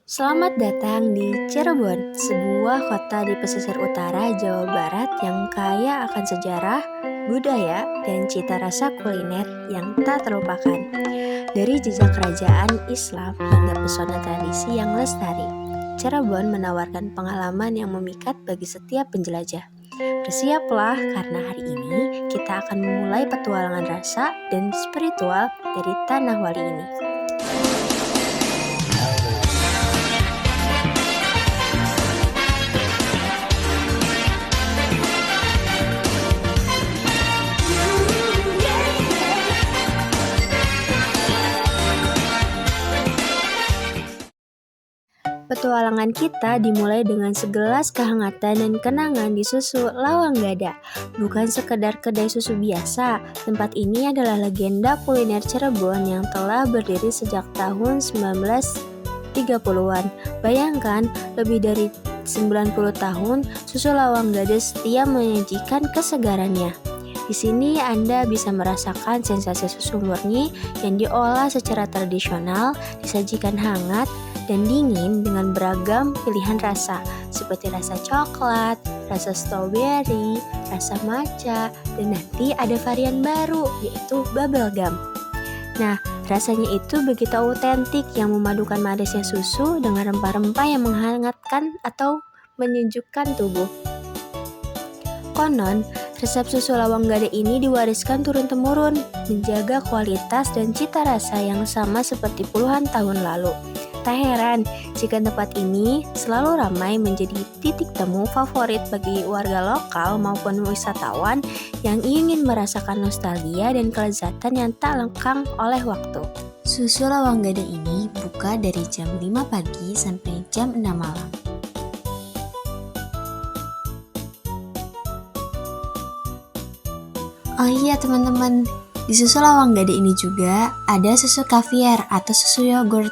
Selamat datang di Cirebon, sebuah kota di pesisir utara Jawa Barat yang kaya akan sejarah, budaya, dan cita rasa kuliner yang tak terlupakan. Dari jejak kerajaan Islam hingga pesona tradisi yang lestari, Cirebon menawarkan pengalaman yang memikat bagi setiap penjelajah. Bersiaplah karena hari ini kita akan memulai petualangan rasa dan spiritual dari Tanah Wali ini. Petualangan kita dimulai dengan segelas kehangatan dan kenangan di susu Lawang Gada. Bukan sekedar kedai susu biasa, tempat ini adalah legenda kuliner Cirebon yang telah berdiri sejak tahun 1930-an. Bayangkan, lebih dari 90 tahun susu Lawang Gada setia menyajikan kesegarannya. Di sini Anda bisa merasakan sensasi susu murni yang diolah secara tradisional, disajikan hangat dan dingin dengan beragam pilihan rasa seperti rasa coklat, rasa stroberi, rasa matcha, dan nanti ada varian baru yaitu bubble gum. Nah, rasanya itu begitu autentik yang memadukan manisnya susu dengan rempah-rempah yang menghangatkan atau menyejukkan tubuh. Konon, resep susu Lawang Gada ini diwariskan turun-temurun, menjaga kualitas dan cita rasa yang sama seperti puluhan tahun lalu. Tak heran jika tempat ini selalu ramai menjadi titik temu favorit bagi warga lokal maupun wisatawan yang ingin merasakan nostalgia dan kelezatan yang tak lekang oleh waktu. Susu Lawang Gada ini buka dari jam 5 pagi sampai jam 6 malam. Oh iya teman-teman, di susu Lawang Gada ini juga ada susu kaviar atau susu yogurt.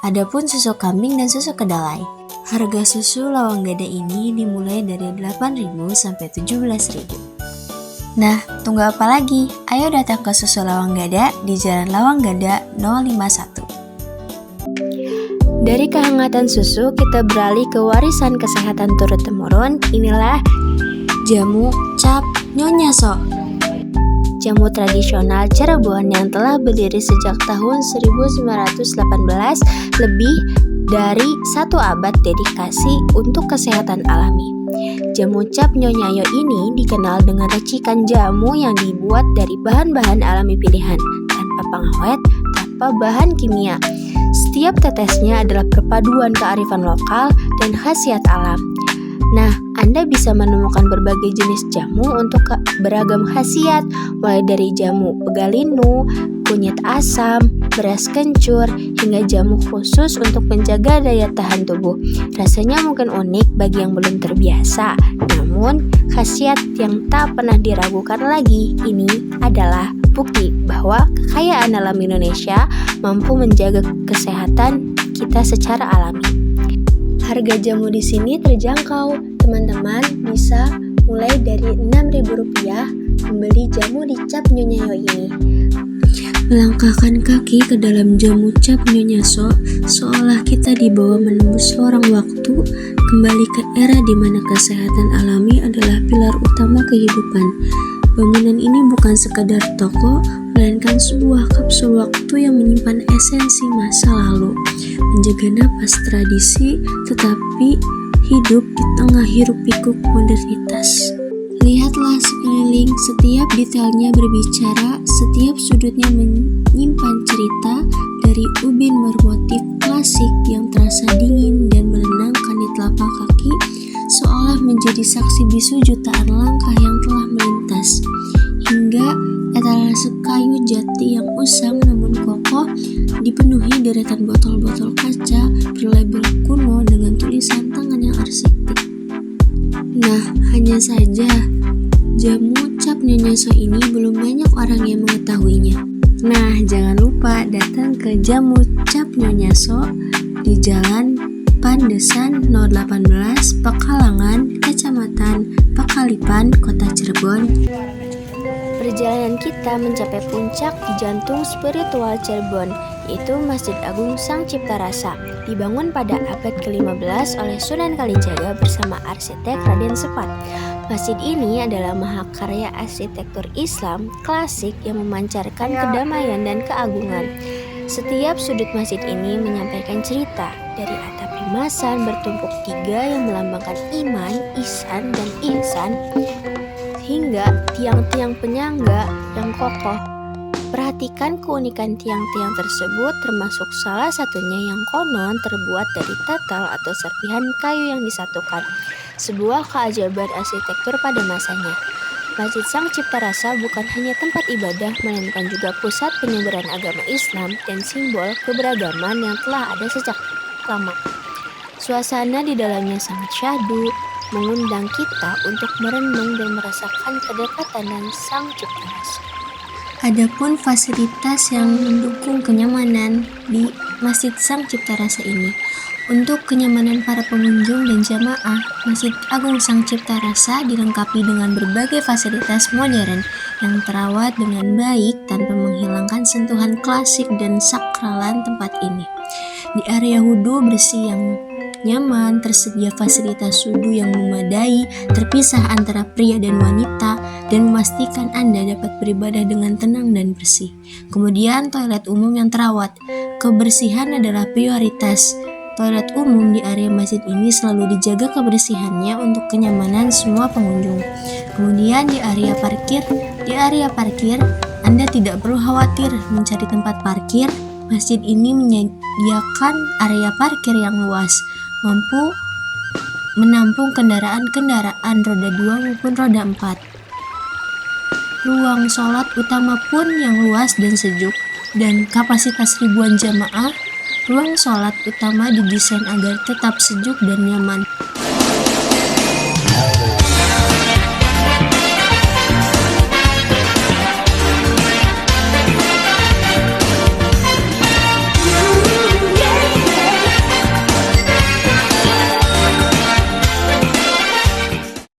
Adapun susu kambing dan susu kedelai. Harga susu Lawang Gada ini dimulai dari 8.000 sampai 17.000. Nah, tunggu apa lagi? Ayo datang ke susu Lawang Gada di Jalan Lawang Gada 051. Dari kehangatan susu, kita beralih ke warisan kesehatan turun-temurun. Inilah jamu cap Nyonya So. Jamu tradisional Cirebon yang telah berdiri sejak tahun 1918, lebih dari 1 abad dedikasi untuk kesehatan alami. Jamu cap Nyonya Yo ini dikenal dengan racikan jamu yang dibuat dari bahan-bahan alami pilihan, tanpa pengawet, tanpa bahan kimia. Setiap tetesnya adalah perpaduan kearifan lokal dan khasiat alam. Nah, Anda bisa menemukan berbagai jenis jamu untuk beragam khasiat, mulai dari jamu pegalinu, kunyit asam, beras kencur, hingga jamu khusus untuk menjaga daya tahan tubuh. Rasanya mungkin unik bagi yang belum terbiasa, namun khasiat yang tak pernah diragukan lagi. Ini adalah bukti bahwa kekayaan alam Indonesia mampu menjaga kesehatan kita secara alami. Harga jamu di sini terjangkau, teman-teman bisa mulai dari Rp6.000 membeli jamu di cap Nyonya Yo ini. Melangkahkan kaki ke dalam jamu cap Nyonya So, seolah kita dibawa menembus lorong waktu, kembali ke era di mana kesehatan alami adalah pilar utama kehidupan. Bangunan ini bukan sekadar toko, melainkan sebuah kapsul waktu yang menyimpan esensi masa lalu, menjaga napas tradisi, tetapi hidup di tengah hiruk-pikuk modernitas. Lihatlah sekeliling, setiap detailnya berbicara, setiap sudutnya menyimpan cerita, dari ubin bermotif klasik yang terasa dingin dan menenangkan di telapak kaki, seolah menjadi saksi bisu jutaan langkah yang telah melintas, hingga etalase kayu jati yang usang namun kokoh dipenuhi deretan botol-botol kaca berlabel kuno dengan tulisan tangan yang arsitek. Nah, hanya saja jamu cap Nyonya So ini belum banyak orang yang mengetahuinya. Nah, jangan lupa datang ke jamu cap Nyonya So di Jalan Pandesan 018, Pekalangan, Kecamatan Pekalipan, Kota Cirebon. Perjalanan kita mencapai puncak di jantung spiritual Cirebon, yaitu Masjid Agung Sang Cipta Rasa, dibangun pada abad ke-15 oleh Sunan Kalijaga bersama arsitek Raden Sepat. Masjid ini adalah mahakarya arsitektur Islam klasik yang memancarkan kedamaian dan keagungan. Setiap sudut masjid ini menyampaikan cerita, dari atap limasan bertumpuk 3 yang melambangkan iman, ihsan, dan ihsan, hingga tiang-tiang penyangga yang kokoh. Perhatikan keunikan tiang-tiang tersebut, termasuk salah satunya yang konon terbuat dari tetel atau serpihan kayu yang disatukan, sebuah keajaiban arsitektur pada masanya. Masjid Sang Cipta Rasa bukan hanya tempat ibadah, melainkan juga pusat penyebaran agama Islam dan simbol keberagaman yang telah ada sejak lama. Suasana di dalamnya sangat syahdu, mengundang kita untuk merenung dan merasakan kedekatan dengan Sang Cipta Rasa. Adapun fasilitas yang mendukung kenyamanan di Masjid Sang Cipta Rasa ini. Untuk kenyamanan para pengunjung dan jamaah, Masjid Agung Sang Cipta Rasa dilengkapi dengan berbagai fasilitas modern yang terawat dengan baik tanpa menghilangkan sentuhan klasik dan sakralan tempat ini. Di area wudhu bersih yang nyaman, tersedia fasilitas wudhu yang memadai, terpisah antara pria dan wanita, dan memastikan Anda dapat beribadah dengan tenang dan bersih. Kemudian toilet umum yang terawat. Kebersihan adalah prioritas. Toilet umum di area masjid ini selalu dijaga kebersihannya untuk kenyamanan semua pengunjung. Kemudian di area parkir, Anda tidak perlu khawatir mencari tempat parkir. Masjid ini menyediakan area parkir yang luas, mampu menampung kendaraan-kendaraan roda 2 maupun roda 4. Ruang sholat utama pun yang luas dan sejuk, dan kapasitas ribuan jamaah. Ruang sholat utama didesain agar tetap sejuk dan nyaman.